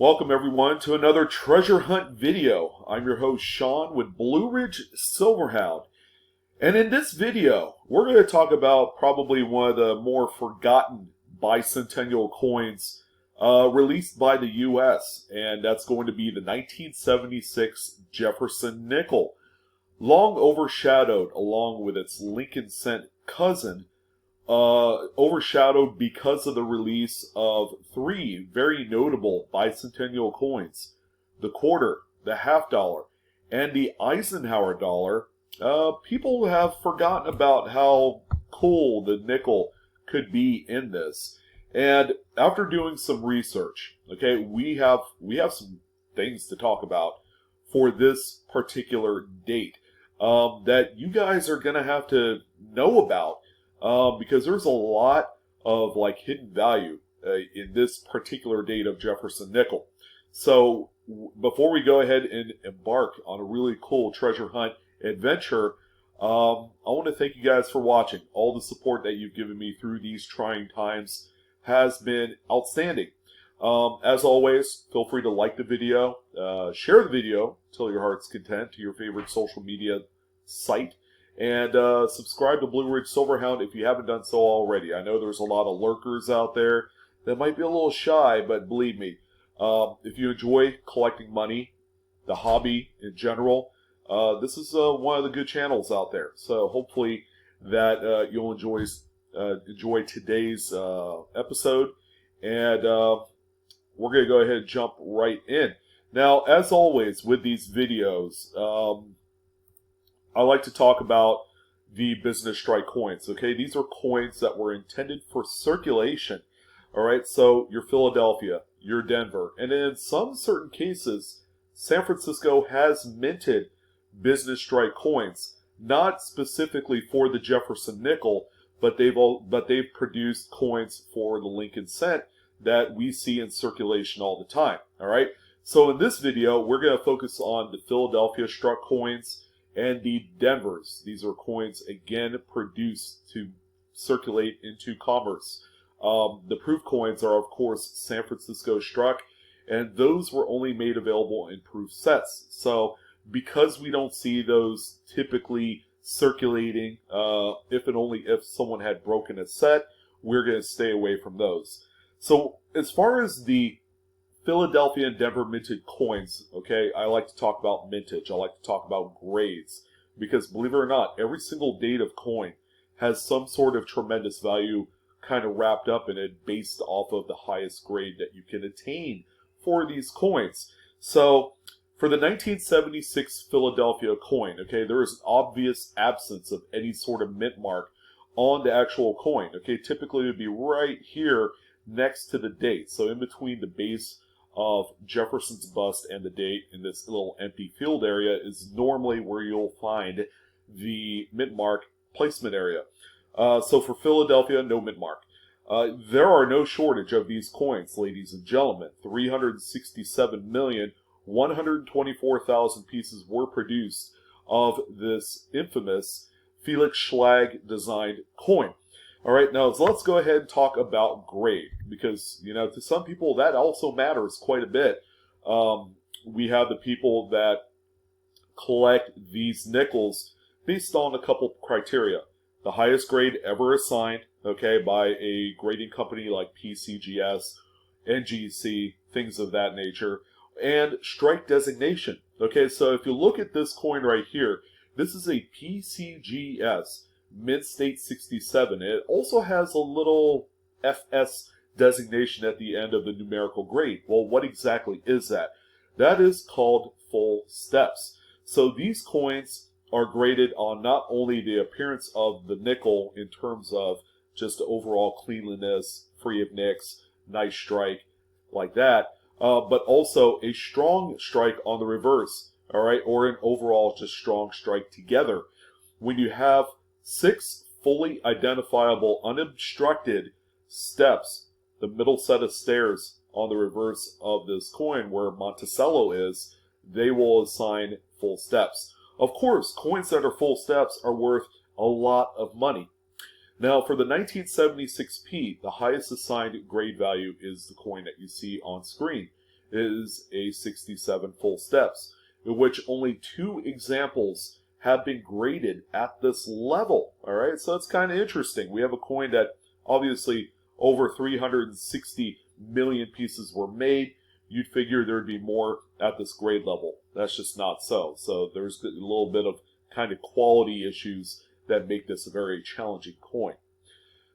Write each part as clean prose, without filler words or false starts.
Welcome everyone to another treasure hunt video. I'm your host Sean with Blue Ridge Silverhound. And in this video, we're going to talk about probably one of the more forgotten bicentennial coins released by the U.S. And that's going to be the 1976 Jefferson nickel. Long overshadowed along with its Lincoln cent cousin, overshadowed because of the release of three very notable bicentennial coins: the quarter, the half dollar, and the Eisenhower dollar. People have forgotten about how cool the nickel could be in this. And after doing some research, okay, we have some things to talk about for this particular date that you guys are going to have to know about. Because there's a lot of hidden value in this particular date of Jefferson nickel. So before we go ahead and embark on a really cool treasure hunt adventure, I want to thank you guys for watching. All the support that you've given me through these trying times has been outstanding. As always, feel free to like the video, share the video till your heart's content to your favorite social media site. And subscribe to Blue Ridge Silverhound if you haven't done so already. I know there's a lot of lurkers out there that might be a little shy, but believe me, if you enjoy collecting money, the hobby in general, this is one of the good channels out there. So hopefully that you'll enjoy today's episode. And we're going to go ahead and jump right in. Now, as always with these videos, I like to talk about the business strike coins. Okay, these are coins that were intended for circulation. All right, so your Philadelphia, your Denver, and in some certain cases, San Francisco has minted business strike coins, not specifically for the Jefferson nickel, but they've produced coins for the Lincoln cent that we see in circulation all the time. All right, so in this video, we're going to focus on the Philadelphia struck coins and the Denvers. These are coins, again, produced to circulate into commerce. The proof coins are, of course, San Francisco struck, and those were only made available in proof sets. So because we don't see those typically circulating, if and only if someone had broken a set, we're going to stay away from those. So as far as the Philadelphia and Denver minted coins, okay, I like to talk about mintage. I like to talk about grades. Because believe it or not, every single date of coin has some sort of tremendous value kind of wrapped up in it based off of the highest grade that you can attain for these coins. So for the 1976 Philadelphia coin, okay, there is an obvious absence of any sort of mint mark on the actual coin. Okay, typically it would be right here next to the date. So in between the base of Jefferson's bust and the date in this little empty field area is normally where you'll find the mint mark placement area. So for Philadelphia, no mint mark. There are no shortage of these coins, ladies and gentlemen. 367,124,000 pieces were produced of this infamous Felix Schlag designed coin. All right, now let's go ahead and talk about grade, because, you know, to some people that also matters quite a bit. We have the people that collect these nickels based on a couple criteria. The highest grade ever assigned, okay, by a grading company like PCGS, NGC, things of that nature, and strike designation. Okay, so if you look at this coin right here, this is a PCGS. Mint State 67. It also has a little FS designation at the end of the numerical grade. Well, what exactly is that? That is called full steps. So these coins are graded on not only the appearance of the nickel in terms of just overall cleanliness, free of nicks, nice strike, like that, but also a strong strike on the reverse, all right, or an overall just strong strike together. When you have 6 fully identifiable, unobstructed steps, the middle set of stairs on the reverse of this coin where Monticello is, they will assign full steps. Of course, coins that are full steps are worth a lot of money. Now, for the 1976p, the highest assigned grade value is the coin that you see on screen. is a 67 full steps, in which only 2 examples have been graded at this level. All right, so it's kind of interesting. We have a coin that obviously over 360 million pieces were made. You'd figure there'd be more at this grade level. That's just not so. So there's a little bit of kind of quality issues that make this a very challenging coin.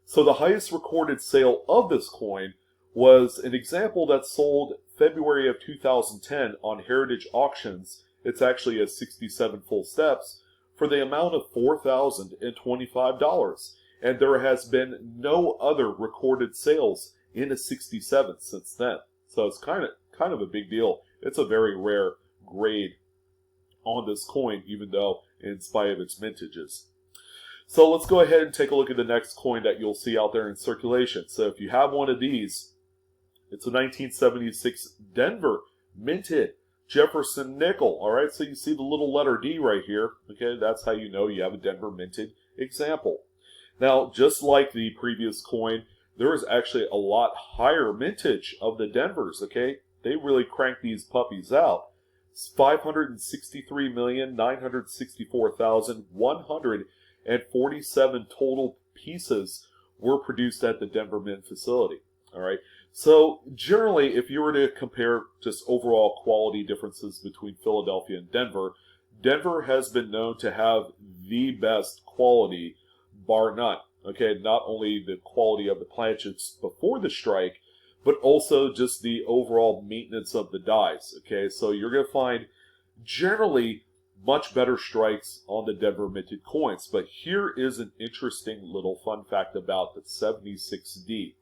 So the highest recorded sale of this coin was an example that sold February of 2010 on Heritage Auctions. It's actually a 67 full steps for the amount of $4,025. And there has been no other recorded sales in a 67 since then. So it's kind of a big deal. It's a very rare grade on this coin, even though in spite of its mintages. So let's go ahead and take a look at the next coin that you'll see out there in circulation. So if you have one of these, it's a 1976 Denver minted Jefferson nickel. All right, so you see the little letter D right here. Okay, that's how you know you have a Denver minted example. Now, just like the previous coin, there is actually a lot higher mintage of the Denvers. Okay, they really crank these puppies out. It's 563,964,147 total pieces were produced at the Denver Mint facility. All right. So generally, if you were to compare just overall quality differences between Philadelphia and Denver, Denver has been known to have the best quality, bar none. Okay, not only the quality of the planchets before the strike, but also just the overall maintenance of the dies. Okay, so you're going to find generally much better strikes on the Denver minted coins. But here is an interesting little fun fact about the 76D.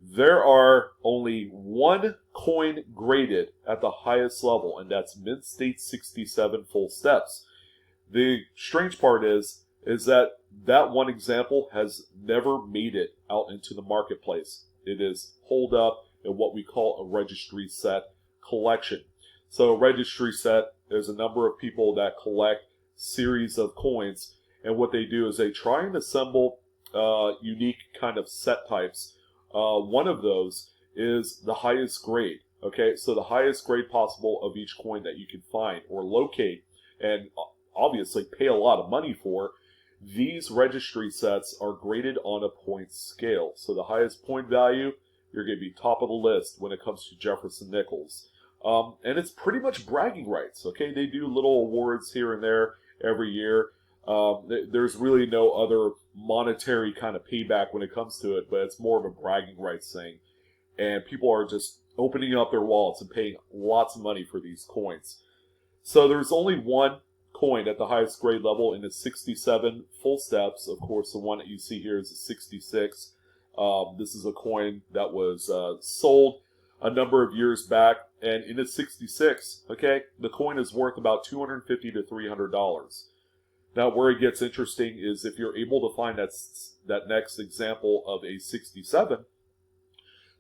There are only 1 coin graded at the highest level, and that's Mint State 67 full steps. The strange part is that one example has never made it out into the marketplace. It is holed up in what we call a registry set collection. So a registry set, there's a number of people that collect series of coins, and what they do is they try and assemble unique kind of set types. One of those is the highest grade. Okay, so the highest grade possible of each coin that you can find or locate, and obviously pay a lot of money for. These registry sets are graded on a point scale. So the highest point value, you're going to be top of the list when it comes to Jefferson nickels. And it's pretty much bragging rights. Okay, they do little awards here and there every year. There's really no other monetary kind of payback when it comes to it, but it's more of a bragging rights thing. And people are just opening up their wallets and paying lots of money for these coins. So there's only 1 coin at the highest grade level in the 67 full steps. Of course, the one that you see here is a 66. This is a coin that was sold a number of years back, and in its 66, okay, the coin is worth about $250 to $300. Now, where it gets interesting is if you're able to find that next example of a 67,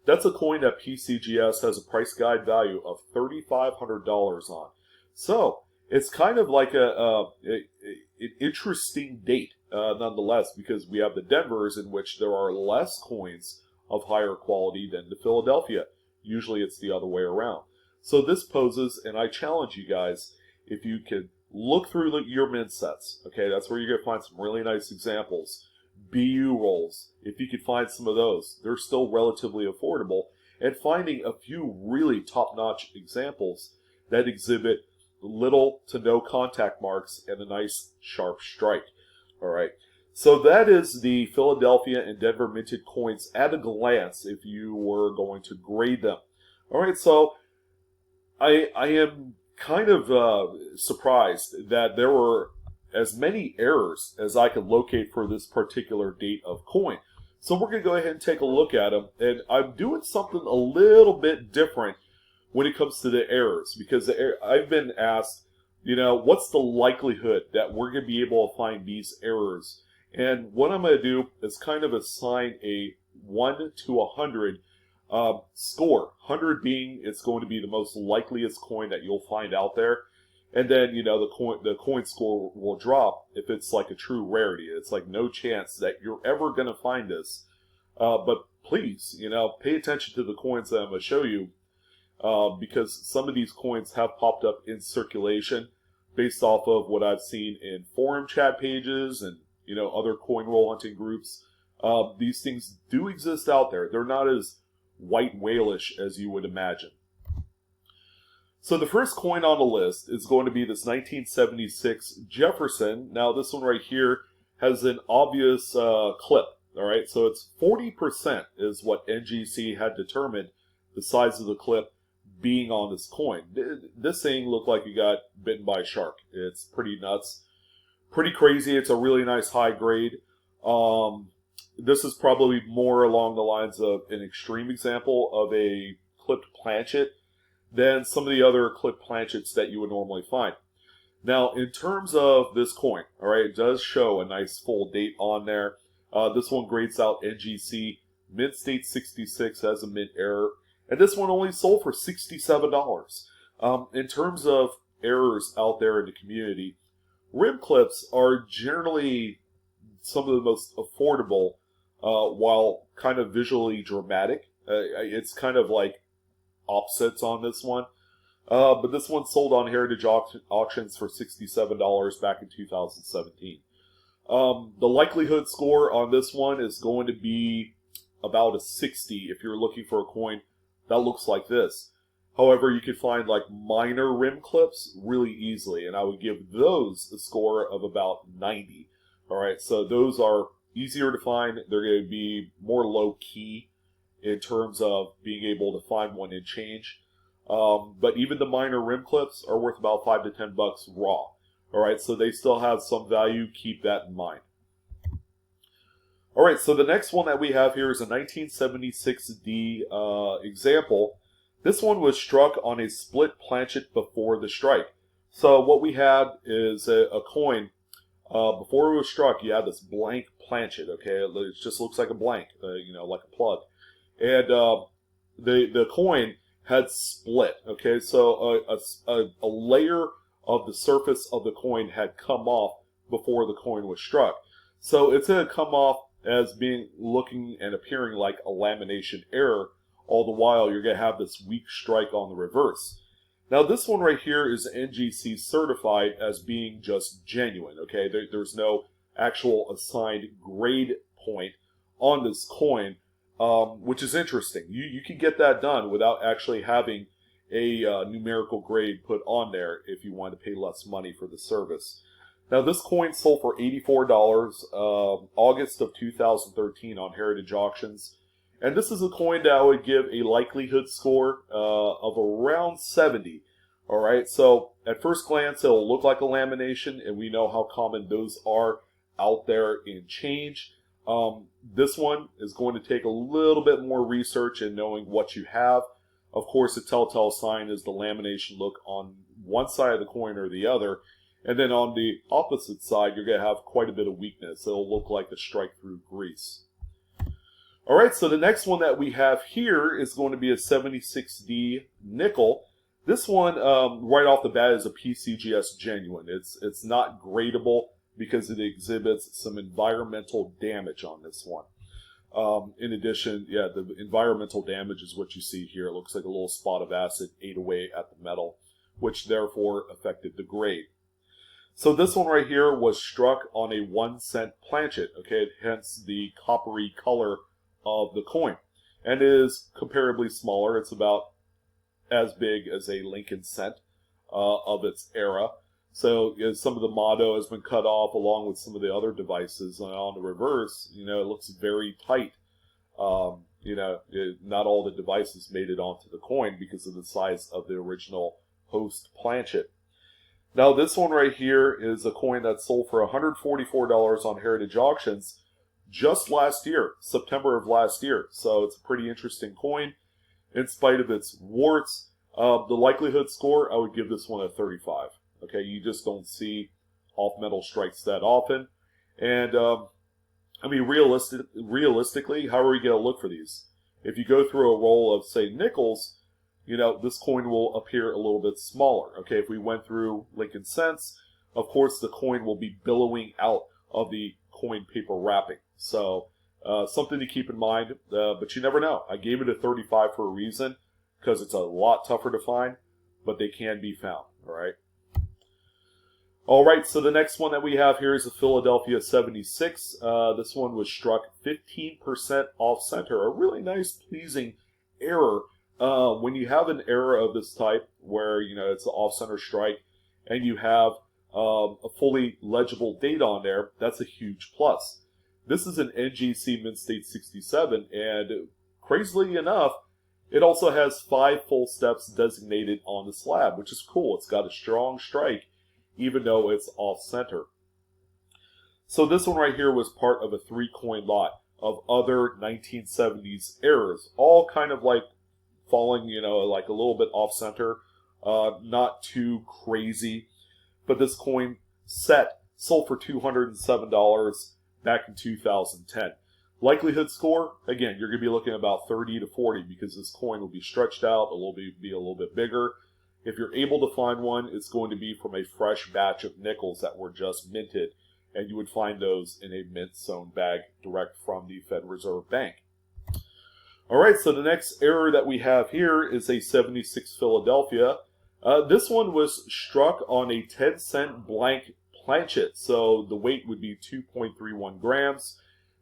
that's a coin that PCGS has a price guide value of $3,500 on. So it's kind of like an interesting date, nonetheless, because we have the Denvers in which there are less coins of higher quality than the Philadelphia. Usually it's the other way around. So this poses, and I challenge you guys, if you could look through your mint sets. Okay, that's where you're going to find some really nice examples. BU rolls, if you could find some of those, they're still relatively affordable. And finding a few really top-notch examples that exhibit little to no contact marks and a nice sharp strike. All right. So that is the Philadelphia and Denver minted coins at a glance if you were going to grade them. All right, so I am kind of surprised that there were as many errors as I could locate for this particular date of coin. So we're going to go ahead and take a look at them, and I'm doing something a little bit different when it comes to the errors, because I've been asked, what's the likelihood that we're going to be able to find these errors? And what I'm going to do is kind of assign a 1 to 100 score. 100 being it's going to be the most likeliest coin that you'll find out there. And then, the coin score will drop if it's like a true rarity. It's like no chance that you're ever going to find this. But please, pay attention to the coins that I'm going to show you. because some of these coins have popped up in circulation based off of what I've seen in forum chat pages and other coin roll hunting groups. These things do exist out there. They're not as white whalish as you would imagine. So the first coin on the list is going to be this 1976 Jefferson. Now this one right here has an obvious clip. All right, so it's 40% is what NGC had determined the size of the clip being on this coin. This thing looked like it got bitten by a shark. It's pretty nuts, pretty crazy. It's a really nice high grade. This is probably more along the lines of an extreme example of a clipped planchet than some of the other clipped planchets that you would normally find. Now, in terms of this coin, all right, it does show a nice full date on there. This one grades out NGC, mint state 66 has a mint error, and this one only sold for $67. In terms of errors out there in the community, rim clips are generally some of the most affordable, while kind of visually dramatic. It's kind of like opposites on this one. But this one sold on Heritage Auctions for $67 back in 2017. The likelihood score on this one is going to be about a 60 if you're looking for a coin that looks like this. However, you can find like minor rim clips really easily, and I would give those a score of about 90. Alright, so those are easier to find. They're going to be more low-key in terms of being able to find one and change. But even the minor rim clips are worth about $5 to $10 raw. Alright, so they still have some value. Keep that in mind. Alright, so the next one that we have here is a 1976D example. This one was struck on a split planchet before the strike. So what we had is a coin. Before it was struck, you had this blank planchet, okay? It just looks like a blank, like a plug. And the coin had split, okay? So a layer of the surface of the coin had come off before the coin was struck. So it's going to come off as looking and appearing like a lamination error. All the while, you're going to have this weak strike on the reverse. Now, this one right here is NGC certified as being just genuine, okay? There's no actual assigned grade point on this coin, which is interesting. You can get that done without actually having a numerical grade put on there if you want to pay less money for the service. Now, this coin sold for $84 August of 2013 on Heritage Auctions. And this is a coin that I would give a likelihood score of around 70. All right, so at first glance, it'll look like a lamination, and we know how common those are out there in change. This one is going to take a little bit more research and knowing what you have. Of course, a telltale sign is the lamination look on one side of the coin or the other. And then on the opposite side, you're going to have quite a bit of weakness. It'll look like a strike through grease. All right, so the next one that we have here is going to be a 76D nickel. This one, right off the bat, is a PCGS genuine. It's not gradable because it exhibits some environmental damage on this one. In addition, yeah, the environmental damage is what you see here. It looks like a little spot of acid ate away at the metal, which therefore affected the grade. So this one right here was struck on a 1-cent planchet, okay, hence the coppery color of the coin, and is comparably smaller. It's about as big as a Lincoln cent of its era. So some of the motto has been cut off along with some of the other devices. And on the reverse, it looks very tight. Not all the devices made it onto the coin because of the size of the original host planchet. Now this one right here is a coin that sold for $144 on Heritage Auctions just last year, September of last year. So it's a pretty interesting coin in spite of its warts. The likelihood score, I would give this one a 35. Okay, you just don't see off-metal strikes that often. And, I mean, realistically, how are we going to look for these? If you go through a roll of, say, nickels, this coin will appear a little bit smaller. Okay, if we went through Lincoln cents, of course, the coin will be billowing out of the coin paper wrapping. So, something to keep in mind, but you never know. I gave it a 35 for a reason. because it's a lot tougher to find, but they can be found. All right. All right, so the next one that we have here is the Philadelphia 76. This one was struck 15% off center. A really nice, pleasing error. When you have an error of this type, where it's an off center strike, and you have a fully legible date on there, that's a huge plus. This is an NGC Mint State 67, and crazily enough, it also has 5 full steps designated on the slab, which is cool. It's got a strong strike, even though it's off center. So this one right here was part of a 3-coin lot of other 1970s errors, all kind of like falling, like a little bit off center, not too crazy. But this coin set sold for $207 back in 2010. Likelihood score, again, you're going to be looking at about 30 to 40 because this coin will be stretched out, be a little bit bigger. If you're able to find one, it's going to be from a fresh batch of nickels that were just minted, and you would find those in a mint-sewn bag direct from the Fed Reserve Bank. All right, so the next error that we have here is a 76 Philadelphia. This one was struck on a 10-cent blank planchet, so the weight would be 2.31 grams.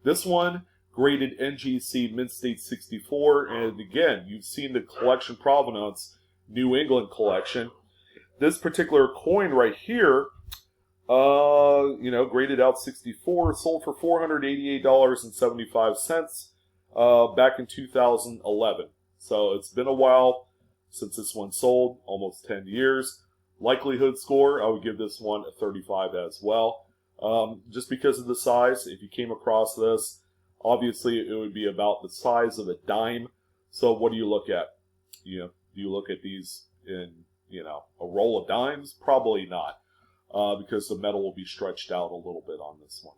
This one graded NGC Mint State 64, and again, you've seen the collection provenance, New England collection. This particular coin right here, graded out 64, sold for $488.75 back in 2011. So it's been a while since this one sold, almost 10 years. Likelihood score, I would give this one a 35 as well. Just because of the size, if you came across this, obviously it would be about the size of a dime. So what do you look at? Do you look at these in, a roll of dimes? Probably not, because the metal will be stretched out a little bit on this one.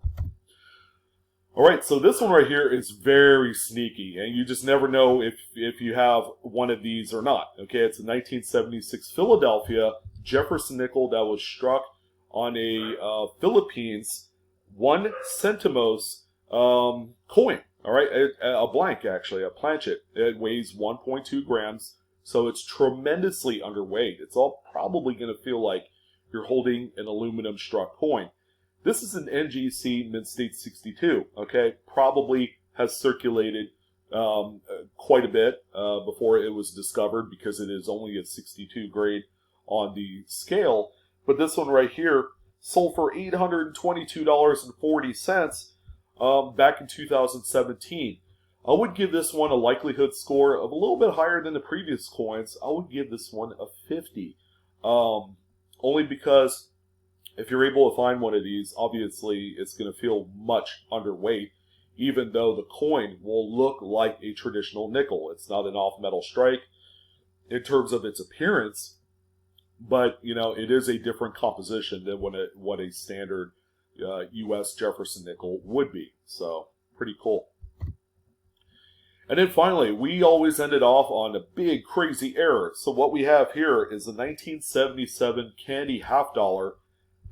All right, so this one right here is very sneaky, and you just never know if you have one of these or not. Okay, it's a 1976 Philadelphia Jefferson nickel that was struck on a Philippines 1 centimos coin. All right, a blank actually, a planchet. It weighs 1.2 grams, so it's tremendously underweight. It's all probably going to feel like you're holding an aluminum struck coin. This is an NGC Mint State 62, okay? Probably has circulated quite a bit before it was discovered because it is only a 62 grade on the scale. But this one right here sold for $822.40 back in 2017. I would give this one a likelihood score of a little bit higher than the previous coins. I would give this one a 50. Only because if you're able to find one of these, obviously it's going to feel much underweight, even though the coin will look like a traditional nickel. It's not an off-metal strike in terms of its appearance, but it is a different composition than what a standard U.S. Jefferson nickel would be. So pretty cool. And then finally, we always ended off on a big crazy error. So what we have here is a 1977 candy $half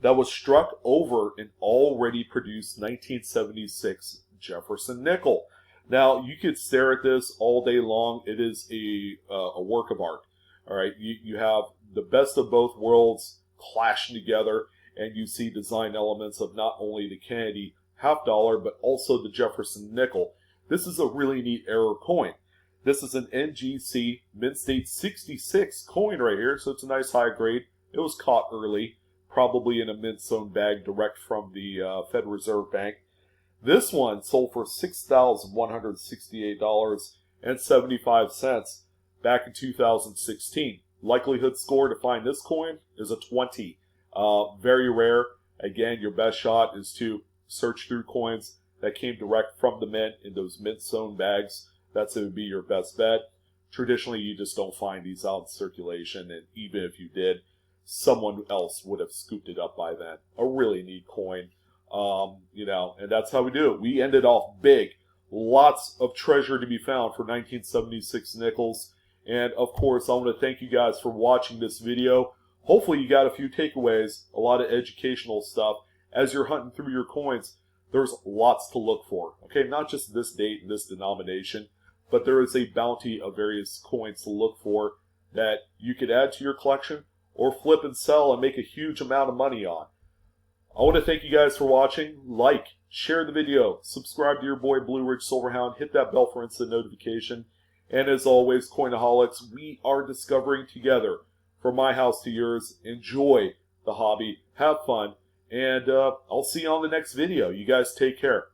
that was struck over an already produced 1976 Jefferson nickel. Now, you could stare at this all day long. It is a work of art. All right, you have the best of both worlds clashing together, and you see design elements of not only the candy $half, but also the Jefferson nickel. This is a really neat error coin. This is an NGC Mint State 66 coin right here, so it's a nice high grade. It was caught early, probably in a mint-sewn bag direct from the Fed Reserve Bank. This one sold for $6,168.75 back in 2016. Likelihood score to find this coin is a 20. Very rare. Again, your best shot is to search through coins that came direct from the mint in those mint-sewn bags. That's going to be your best bet. Traditionally, you just don't find these out in circulation, and even if you did, someone else would have scooped it up by then. A really neat coin, and that's how we do it. We ended off big. Lots of treasure to be found for 1976 nickels. And of course, I want to thank you guys for watching this video. Hopefully you got a few takeaways, a lot of educational stuff. As you're hunting through your coins, there's lots to look for. Okay, not just this date and this denomination, but there is a bounty of various coins to look for that you could add to your collection or flip and sell and make a huge amount of money on. I want to thank you guys for watching. Like, share the video, subscribe to your boy Blue Ridge Silverhound, hit that bell for instant notification, and as always, Coinaholics, we are discovering together. From my house to yours, enjoy the hobby, have fun, and I'll see you on the next video. You guys take care.